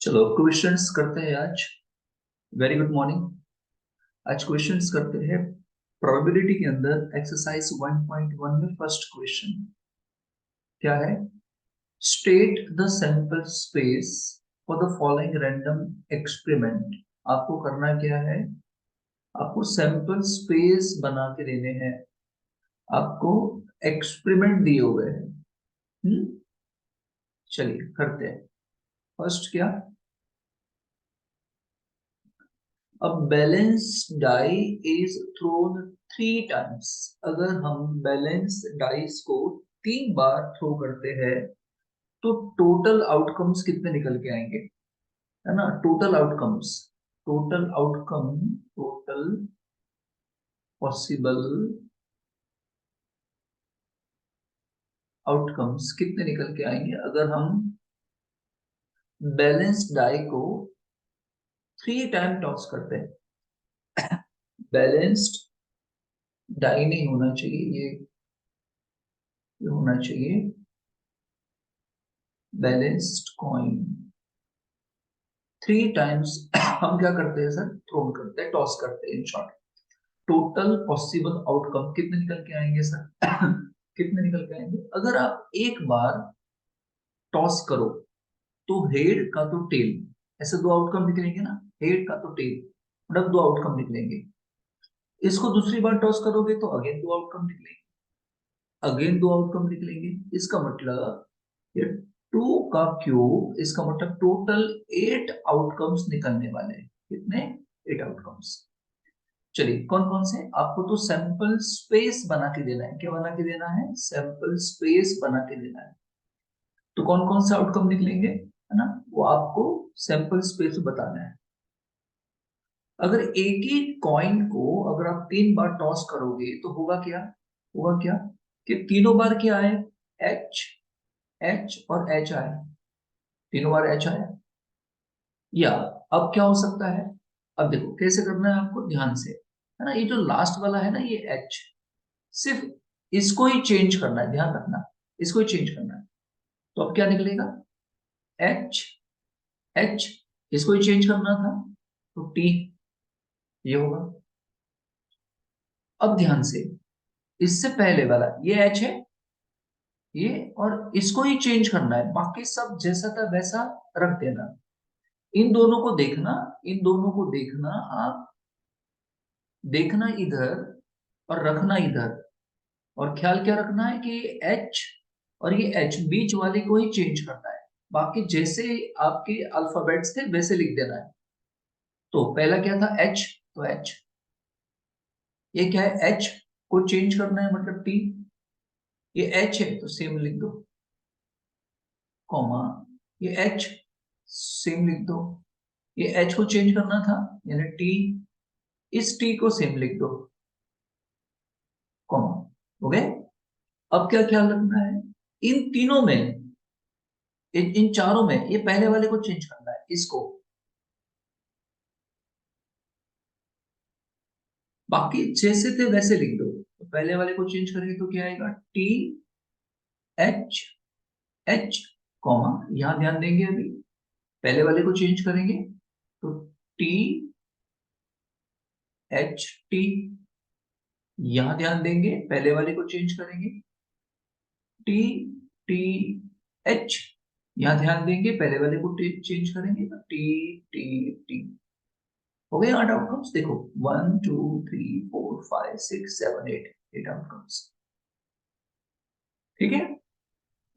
चलो क्वेश्चंस करते हैं आज। Very good morning. आज क्वेश्चंस करते हैं प्रोबेबिलिटी के अंदर एक्सरसाइज 1.1 में फर्स्ट क्वेश्चन क्या है। State the sample space for the following random experiment. आपको करना क्या है, आपको सैंपल स्पेस बना के देने हैं, आपको एक्सपेरिमेंट दिए हुए हैं। चलिए करते हैं। फर्स्ट क्या, A balanced die is thrown 3 times। अगर हम बैलेंस डाइस को 3 बार थ्रो करते हैं तो टोटल आउटकम्स कितने निकल के आएंगे, है ना। Total outcomes, total outcome, total possible outcomes कितने निकल के आएंगे अगर हम बैलेंस डाई को 3 टाइम टॉस करते हैं। बैलेंस्ड डाई नहीं होना चाहिए, ये होना चाहिए बैलेंस्ड कॉइन। 3 टाइम्स हम क्या करते हैं सर, थ्रोन करते हैं, टॉस करते हैं। In short total possible outcome कितने निकल के आएंगे सर कितने निकल के आएंगे अगर आप एक बार टॉस करो तो हेड का तो टेल, ऐसे 2 आउटकम निकलेंगे ना, हेड का तो टेल, मतलब 2 आउटकम निकलेंगे। इसको दूसरी बार टॉस करोगे तो अगेन 2 आउटकम निकलेंगे, अगेन 2 आउटकम निकलेंगे। इसका मतलब ये 2 का क्यूब, इसका मतलब टोटल 8 आउटकम्स निकलने वाले हैं। कितने? 8 आउटकम्स। चलिए कौन कौन से, आपको तो सैंपल स्पेस बना के देना है। क्या बना के देना है? सैंपल स्पेस बना के देना है। तो कौन कौन से आउटकम निकलेंगे, है ना, वो आपको सैंपल स्पेस बताना है। अगर एक ही कॉइन को अगर आप 3 बार टॉस करोगे तो होगा क्या, होगा क्या कि तीनों बार क्या आए, एच, एच और एच आए, तीनों बार एच आया। या अब क्या हो सकता है, अब देखो कैसे करना है आपको ध्यान से, है ना। ये जो लास्ट वाला है ना, ये एच, सिर्फ इसको ही चेंज करना है, ध्यान रखना, इसको ही चेंज करना है। तो अब क्या निकलेगा, एच, एच, इसको ही चेंज करना था तो टी, ये होगा। अब ध्यान से, इससे पहले वाला ये एच है, ये, और इसको ही चेंज करना है, बाकी सब जैसा था वैसा रख देना। इन दोनों को देखना, इन दोनों को देखना आप, देखना इधर और रखना इधर। और ख्याल क्या रखना है कि एच और ये एच बीच वाले को ही चेंज करना है, बाकी जैसे आपके अल्फाबेट्स थे वैसे लिख देना है। तो पहला क्या था, एच, तो एच, ये क्या है, एच को चेंज करना है मतलब टी, ये एच है तो सेम लिख दो, कॉमा, ये एच सेम लिख दो, ये एच को चेंज करना था यानी टी, इस टी को सेम लिख दो, कॉमा। हो गए। अब क्या ख्याल रखना है, इन तीनों में, इन चारों में ये पहले वाले को चेंज करना है, इसको। बाकी जैसे थे वैसे लिख दो। तो पहले वाले को चेंज करेंगे तो क्या आएगा, टी, एच, एच, कॉमा, यहां ध्यान देंगे अभी, पहले वाले को चेंज करेंगे तो टी, एच, टी, यहां ध्यान देंगे, पहले वाले को चेंज करेंगे, टी, टी, एच, यहां ध्यान देंगे, पहले वाले को चेंज करेंगे तो टी, टी, टी। हो गए 8 आउटकम्स, देखो 1 2 3 4 5 6 7 8, 8 आउटकम्स। ठीक है।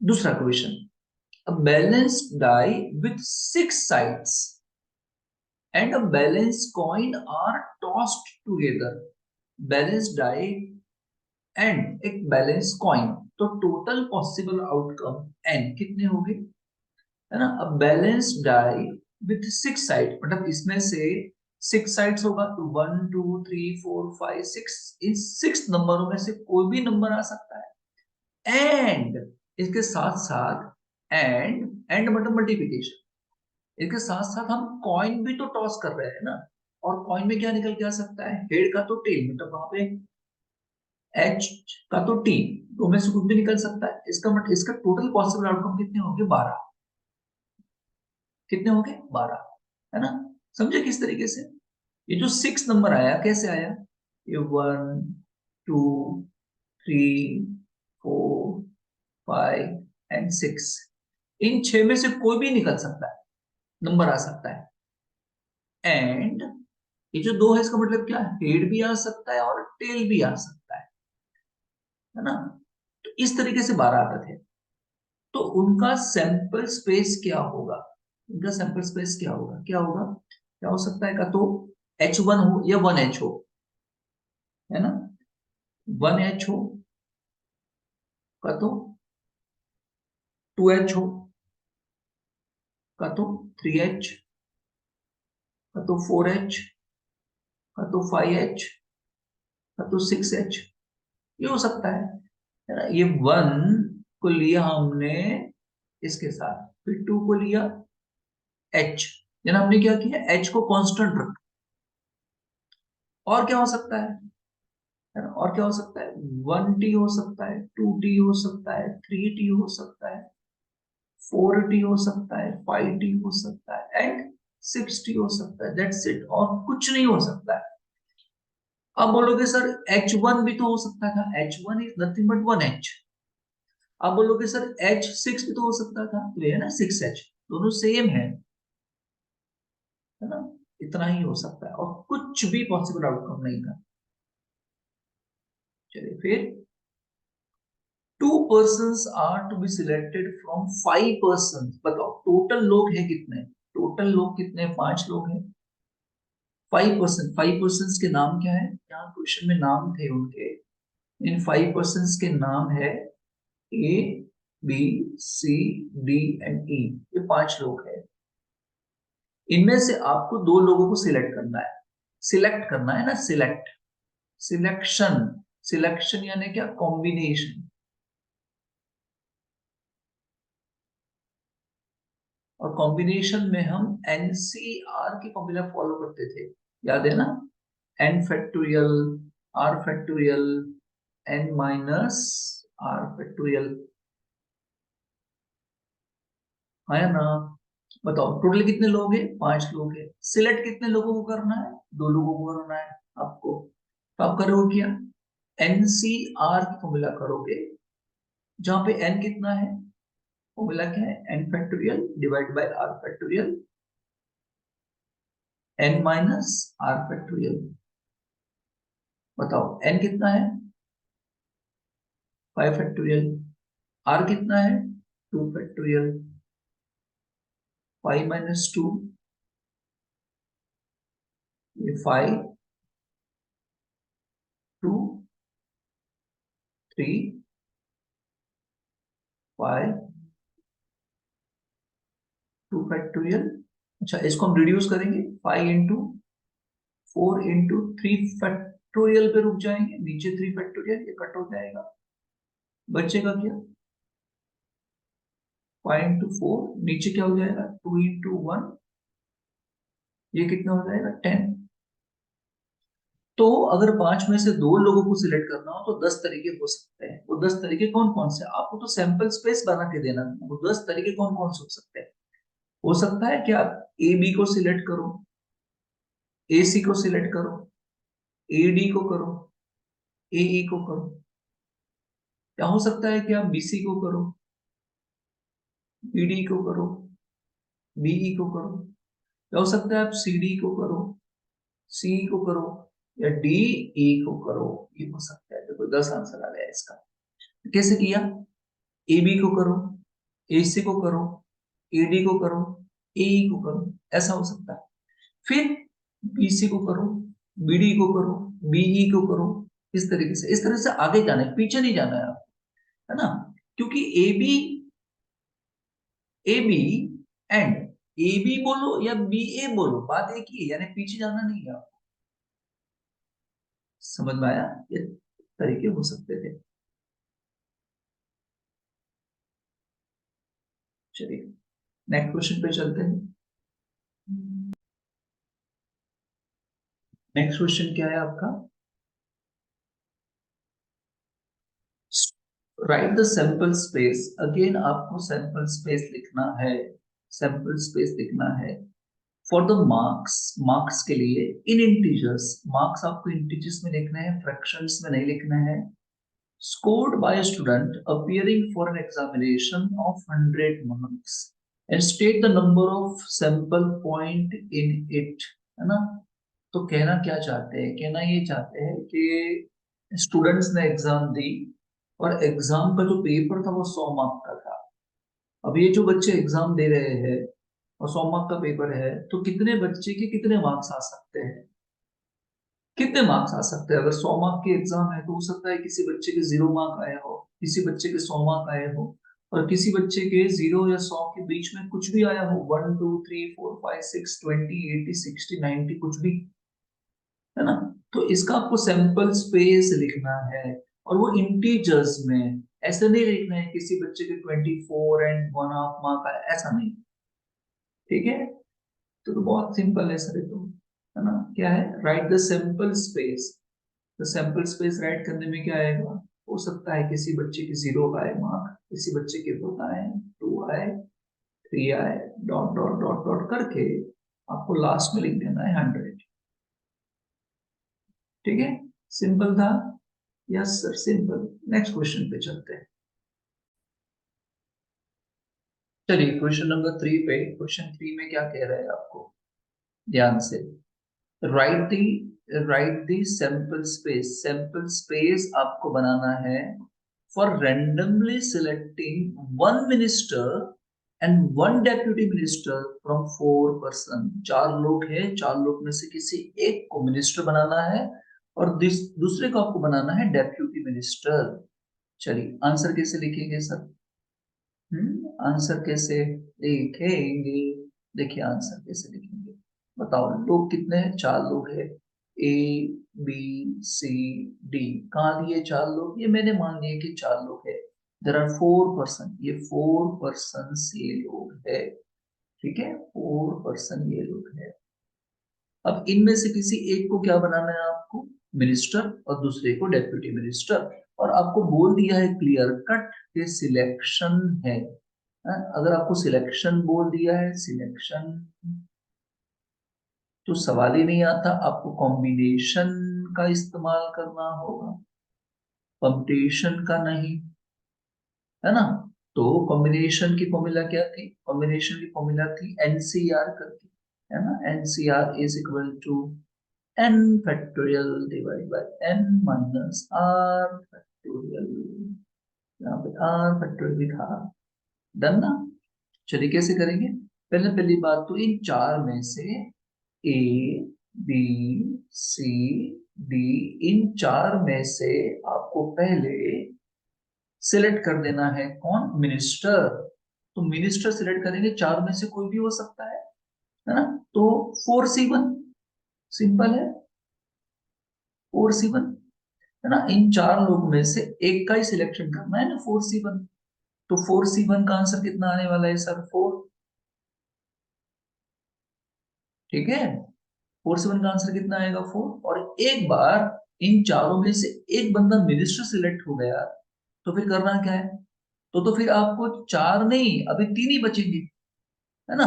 दूसरा question, a balanced die with 6 sides and a balanced coin are tossed together। balanced die and एक बैलेंस कॉइन, तो टोटल पॉसिबल आउटकम एन कितने हो गए, है ना। अब बैलेंस डाई विथ 6 साइड, मतलब इसमें से 6 साइड्स होगा तो 1 2 3 4 5 6, इन 6 नंबरों में से कोई भी नंबर आ सकता है। एंड इसके साथ साथ, एंड मतलब मल्टीप्लिकेशन, इसके साथ साथ हम कॉइन भी तो टॉस कर रहे हैं ना, और कॉइन में क्या निकल के आ सकता है, हेड का तो टेल, मतलब वहां पे एच का तो टी, तो में से कुछ भी निकल सकता है। इसका मतलब इसका टोटल पॉसिबल आउटकम कितने होंगे, 12। कितने हो गए 12, है ना। समझे किस तरीके से। ये जो 6 नंबर आया कैसे आया, ये 1 2 3 4 5 एंड 6, इन 6 में से कोई भी निकल सकता है, नंबर आ सकता है। एंड ये जो 2 है इसका मतलब क्या है, हेड भी आ सकता है और टेल भी आ सकता है ना। तो इस तरीके से 12 आते थे। तो उनका सैंपल स्पेस क्या होगा, उनका सैंपल स्पेस क्या होगा, क्या होगा, क्या हो सकता है, का तो H1 हो या 1H हो, है ना, 1H हो, का तो 2H हो, का तो 3H, का तो 4H, का तो 5H, का तो 6H, ये हो सकता है ना। ये 1 को लिया हमने इसके साथ, फिर 2 को लिया H, यानी हमने क्या किया, H को कांस्टेंट रखा। और क्या हो सकता है ना, और क्या हो सकता है, 1T हो सकता है, 2T हो सकता है, 3T हो सकता है, 4T हो सकता है, 5T हो सकता है एंड 6T हो सकता है, दैट्स इट, और कुछ नहीं हो सकता है। अब बोलोगे सर H1 भी तो हो सकता था, H1 is nothing but 1H। अब बोलोगे सर H6 भी तो हो सकता था, तो ये है ना 6H, दोनों सेम है ना। इतना ही हो सकता है और कुछ भी पॉसिबल आउटकम नहीं था। चलिए फिर, 2 persons are to be selected from 5 persons, बताओ टोटल लोग हैं कितने, टोटल लोग कितने, 5 लोग हैं। 5 पर्सन, 5 पर्सन के नाम क्या है, यहाँ क्वेश्चन में नाम थे उनके। इन 5 पर्सन के नाम है A B C D and E, ये 5 लोग हैं। इनमें से आपको 2 लोगों को सिलेक्ट करना है, सिलेक्ट करना है ना, सिलेक्ट, सिलेक्शन, सिलेक्शन यानी क्या, कॉम्बिनेशन। और कॉम्बिनेशन में हम एनसीआर की फॉर्मूला फॉलो करते थे, याद है ना, N factorial, R factorial, N minus R factorial, है ना। बताओ टोटल कितने लोग हैं, 5 लोग हैं, सिलेक्ट कितने लोगों को करना है, 2 लोगों को करना है आपको। तो आप करोगे क्या, एनसीआर की फॉर्मूला करोगे, जहां पे एन कितना है, फॉर्मूला क्या है, N factorial divide by R factorial, N minus R factorial. बताओ एन कितना है, 5 फैक्टोरियल, आर कितना है, 2 फैक्टोरियल, 5 - 2, ये 5 2 3 5 2 फैक्टोरियल। अच्छा इसको हम रिड्यूस करेंगे, 5 × 4 × 3 फैक्टोरियल पे रुक जाएंगे, नीचे 3 फैक्टोरियल, ये कट हो जाएगा, बचेगा क्या, 5 × 4, नीचे क्या हो जाएगा, 2 × 1, ये कितना हो जाएगा 10। तो अगर 5 में से 2 लोगों को सिलेक्ट करना हो तो 10 तरीके हो सकते हैं। वो 10 तरीके कौन कौन से, आपको तो सैंपल स्पेस बना के देना है, वो 10 तरीके कौन कौन से हो सकते हैं। हो सकता है कि आप ए बी को सिलेक्ट करो, ए सी को सिलेक्ट करो, ए डी को करो, ए ई को करो। या हो सकता है कि आप बी सी को करो, बी डी को करो, बी ई को करो। या हो सकता है आप सी डी को करो, सी को करो, या डी ई को करो। ये हो सकता है, देखो 10 आंसर आ गया इसका। कैसे किया, ए बी को करो, ए सी को करो, ए डी को करो, ए ई को करो, ऐसा हो सकता है। फिर बी सी को करो, बी डी को करो, बी ई को करो। इस तरीके से, इस तरह से आगे जाना है, पीछे नहीं जाना है आपको, है ना। क्योंकि A B and A B बोलो या बी ए बोलो, बात एक ही है, यानी पीछे जाना नहीं है आपको। समझ में आया, ये तरीके हो सकते थे। चलिए नेक्स्ट क्वेश्चन पे चलते हैं। नेक्स्ट क्वेश्चन क्या है आपका, right the sample space. Again आपको सैंपल स्पेस लिखना है, सैंपल स्पेस लिखना है फॉर द मार्क्स, मार्क्स के लिए इन इंटीजर्स, मार्क्स आपको इंटीजर्स में लिखना है, फ्रैक्शंस में नहीं लिखना है। Scored by student appearing for an examination of 100 marks and state the number of sample point in it, है ना। तो कहना क्या चाहते हैं, कहना ये चाहते हैं कि स्टूडेंट्स ने एग्जाम दी और एग्जाम का जो पेपर था वो 100 मार्क का था। अब ये जो बच्चे एग्जाम दे रहे हैं और 100 मार्क का पेपर है, तो कितने बच्चे के कितने मार्क्स आ सकते हैं, कितने मार्क्स आ सकते हैं। अगर 100 मार्क की एग्जाम है तो हो सकता है किसी बच्चे के 0 मार्क आए हो, किसी बच्चे के 100 मार्क आए हो, और किसी बच्चे के 0 या 100 के बीच में कुछ भी आया हो, 1 2 3 4 5 6 20 80 60 90 कुछ भी, है ना। तो इसका आपको सैंपल स्पेस लिखना है और वो इंटीजर्स में, ऐसे नहीं लिखना है किसी बच्चे के 24 एंड 1/2 मार्क आया, ऐसा नहीं। ठीक है, तो बहुत सिंपल है सर, तो है ना। क्या है, राइट द सैंपल स्पेस। तो सैंपल स्पेस राइट करने में क्या आएगा, हो सकता है किसी बच्चे की 0 आए मार्क, किसी बच्चे के 1 आए, 2 आए, 3 आए, डॉट डॉट डॉट डॉट करके आपको लास्ट में लिख देना है 100। ठीक है, सिंपल था। Yes sir, simple. Next question पे चलते हैं। चलिए क्वेश्चन नंबर 3 पे, क्वेश्चन 3 में क्या कह रहा है आपको, ध्यान से। राइट दी, राइट दी सैंपल स्पेस, सैंपल स्पेस आपको बनाना है for randomly selecting one minister and one deputy minister from 4 person। 4 लोग हैं, 4 लोग में से किसी एक को मिनिस्टर बनाना है और दूसरे को आपको बनाना है डेप्यूटी मिनिस्टर। चलिए आंसर कैसे लिखेंगे सर, आंसर कैसे लिखेंगे, देखिए आंसर कैसे लिखेंगे, बताओ। लोग कितने हैं, 4 लोग हैं, ए बी सी डी। कहाँ दिए 4 लोग, ये मैंने मान लिया कि 4 लोग है। देर आर 4 पर्सन, ये 4 पर्सन ये लोग है। ठीक है, 4 पर्सन ये लोग है। अब इनमें से किसी एक को क्या बनाना है आपको, मिनिस्टर, और दूसरे को डेप्यूटी मिनिस्टर। और आपको बोल दिया है क्लियर कट के सिलेक्शन है। अगर आपको सिलेक्शन बोल दिया है, सिलेक्शन, तो सवाल ही नहीं आता, आपको कॉम्बिनेशन का इस्तेमाल करना होगा, परम्यूटेशन का नहीं, है ना। तो कॉम्बिनेशन की फॉर्मूला क्या थी, कॉम्बिनेशन की फॉर्मूला थी एनसीआर करके, है ना। NCR is equal to n factorial divide by n minus r factorial, यहाँ पे r फैक्टोरियल लिखा, डन ना। चलिए कैसे करेंगे, पहले पहली बात तो इन 4 में से ए बी सी डी, इन 4 में से आपको पहले सिलेक्ट कर देना है कौन, मिनिस्टर। तो मिनिस्टर सिलेक्ट करेंगे, 4 में से कोई भी हो सकता है ना। तो 4C1, सिंपल है, 4C1, है ना। इन 4 लोग में से एक का ही सिलेक्शन करना है ना, 4C1। तो 4C1 का आंसर कितना आने वाला है सर, 4। ठीक है, 4C1 का आंसर कितना आएगा, 4। और एक बार इन 4 में से एक बंदा मिनिस्टर सिलेक्ट हो गया, तो फिर करना क्या है, तो फिर आपको 4 नहीं, अभी 3 ही बचेंगे, है ना।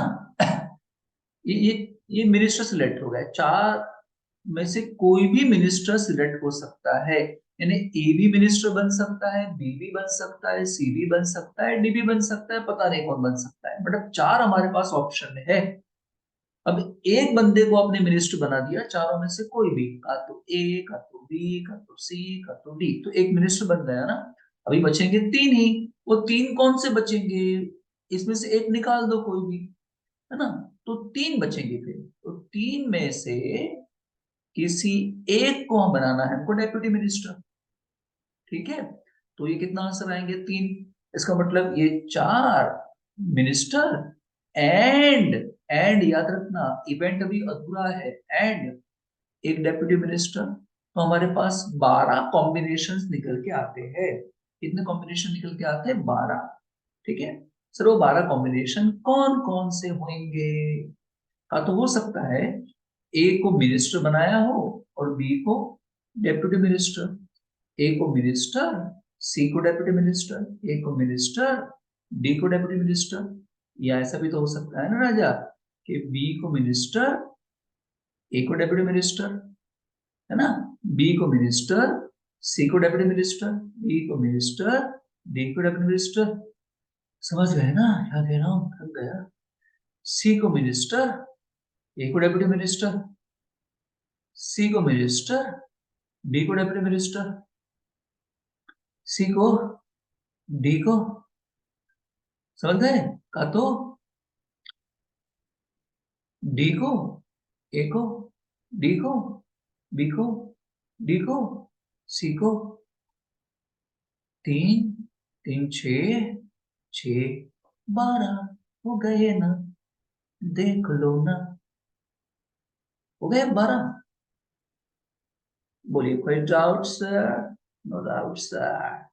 ये मिनिस्टर सिलेक्ट हो गया, 4 में से कोई भी मिनिस्टर सिलेक्ट हो सकता है। यानी ए भी मिनिस्टर बन सकता है, बी भी बन सकता है, सी भी बन सकता है, डी भी बन सकता है, पता नहीं कौन बन सकता है, बट अब 4 हमारे पास ऑप्शन है। अब एक बंदे को आपने मिनिस्टर बना दिया, 4 में से कोई भी, का तो ए, का तो बी, का तो सी, का तो डी, तो एक मिनिस्टर बन गया ना। अभी बचेंगे 3 ही, वो 3 कौन से बचेंगे, इसमें से एक निकाल दो कोई भी, है ना। तो 3 बचेंगे फिर, तो 3 में से किसी एक को हम बनाना है हमको डेप्यूटी मिनिस्टर। ठीक है, तो ये कितना आंसर आएंगे, 3। इसका मतलब ये 4 मिनिस्टर एंड, याद रखना इवेंट अभी अधूरा है, एंड एक डेप्यूटी मिनिस्टर, तो हमारे पास 12 कॉम्बिनेशंस निकल के आते हैं। कितने कॉम्बिनेशन निकल के आते हैं, 12। ठीक है सर, वो 12 कॉम्बिनेशन कौन कौन से होंगे, हाँ तो हो सकता है ए को मिनिस्टर बनाया हो और बी को डेप्यूटी मिनिस्टर, ए को मिनिस्टर, सी को डेप्यूटी मिनिस्टर, ए को मिनिस्टर, डी को डेप्यूटी मिनिस्टर, या ऐसा भी तो हो सकता है ना राजा कि बी को मिनिस्टर, ए को डेप्यूटी मिनिस्टर, है ना, बी को मिनिस्टर, सी को डेप्यूटी मिनिस्टर, डी को मिनिस्टर, डी को डेप्यूटी मिनिस्टर। समझ गए ना क्या कह रहा हूँ, थक गया। सी को मिनिस्टर, ए को डेप्यूटी मिनिस्टर, सी को मिनिस्टर, डी को डेप्यूटी मिनिस्टर, सी को, डी को, समझ गए, का तो डी को, ए को, डी को, बी को, डी को, सी को। तीन, तीन छ, छ 12 हो गए ना, देख लो ना, हो गए 12। बोलिए कोई doubt sir? No doubt sir.